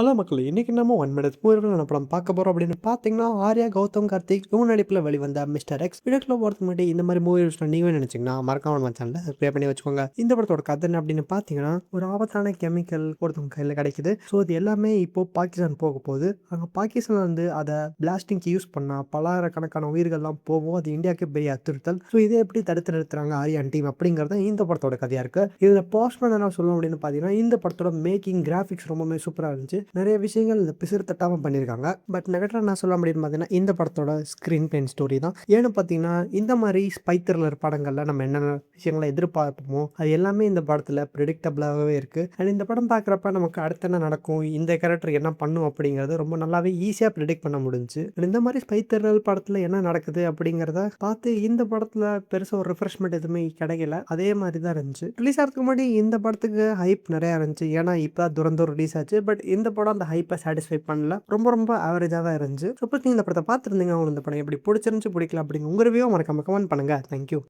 Hello மக்களே! இன்னைக்கு நம்ம 1 மினிட்ஸ் மூவில என்ன படம் பார்க்க போறோம் அப்படின்னு பார்த்தீங்கன்னா, ஆர்யா, கௌதம் கார்த்திக் இவங்க நடிப்பில வெளிவந்த மிஸ்டர் எக்ஸ். வீடியோக்குள்ள போறதுக்கு முன்னாடி இந்த மாரி மூவி ரிவ்யூஸ்ல நீங்களும் நினைச்சீங்கன்னா, மறக்காம நம்ம சேனல சப்ஸ்கிரைப் பண்ணி வச்சுக்கோங்க. இந்த படத்தோட கதை என்ன அப்படின்னு பார்த்தீங்கன்னா, ஒரு ஆபத்தான கெமிக்கல் ஒருத்தவங்க கையில கிடைக்குது. ஸோ இது எல்லாமே இப்போ பாகிஸ்தான் போக போகுது. அங்க பாகிஸ்தான்ல வந்து அத பிளாஸ்டிங்க்கு யூஸ் பண்ணா பலாயிரக்கணக்கான உயிர்கள்லாம் போகும். அது இந்தியாவுக்கே பெரிய அச்சுறுத்தல். ஸோ இத எப்படி தடுத்து நிறுத்துறாங்க ஆர்யா அண்ட் டீம் அப்படிங்கிறது தான் இந்த படத்தோட கதையா இருக்கு. இதுல பாசிட்டிவா என்ன சொல்லணும் அப்படின்னு பார்த்தீங்கன்னா, இந்த படத்தோட மேக்கிங் கிராபிக்ஸ் ரொம்பவே சூப்பரா இருந்துச்சு. நிறைய விஷயங்கள் இந்த பிசிறு தட்டாம பண்ணியிருக்காங்க. பட் நெகட்டிவா நான் சொல்ல அப்படின்னு பார்த்தீங்கன்னா, இந்த படத்தோட ஸ்க்ரீன் பிளே ஸ்டோரி தான். ஏன்னு பார்த்தீங்கன்னா, இந்த மாரி ஸ்பை த்ரில்லர் படங்கள்ல நம்ம என்னென்ன விஷயங்கள எதிர்பார்ப்போமோ, அது எல்லாமே இந்த படத்துல பிரெடிக்டபிளாகவே இருக்கு. அண்ட் இந்த படம் பார்க்குறப்ப நமக்கு அடுத்து என்ன நடக்கும்? இந்த கேரக்டர் என்ன பண்ணும்? அப்படிங்கிறது ரொம்ப நல்லாவே ஈஸியா பிரெடிக்ட் பண்ண முடிஞ்சுச்சு. இந்த மாரி ஸ்பை த்ரில்லர் படத்துல என்ன நடக்குது? அப்படிங்கிறத பார்த்து இந்த படத்துல பெருசா ஒரு ரிஃப்ரெஷ்மென்ட் எதுவுமே கிடைக்கல. அதே மாரி தான் இருந்துச்சு. ரிலீஸ் ஆகுறதுக்கு முன்னாடி இந்த படத்துக்கு ஹைப் நிறையா இருந்துச்சு. ஏன்னா, இப்ப தான் துரந்தர் ரிலீஸ் ஆச்சு. பட் இந்த படம் அந்த ஹைப்பை சாட்டிஸ்ஃபை பண்ணல. ரொம்ப ஆவரேஜா தான் இருந்துச்சு. சப்போஸ் நீங்க இந்த படத்த பார்த்துருந்தீங்க, உங்களுக்கு இந்த படம் எப்படி புடிச்சிருந்துச்சு, பிடிக்கல அப்படிங்க உங்க ரிவ்யூவ மறக்காம கமெண்ட் பண்ணுங்க. Thank you.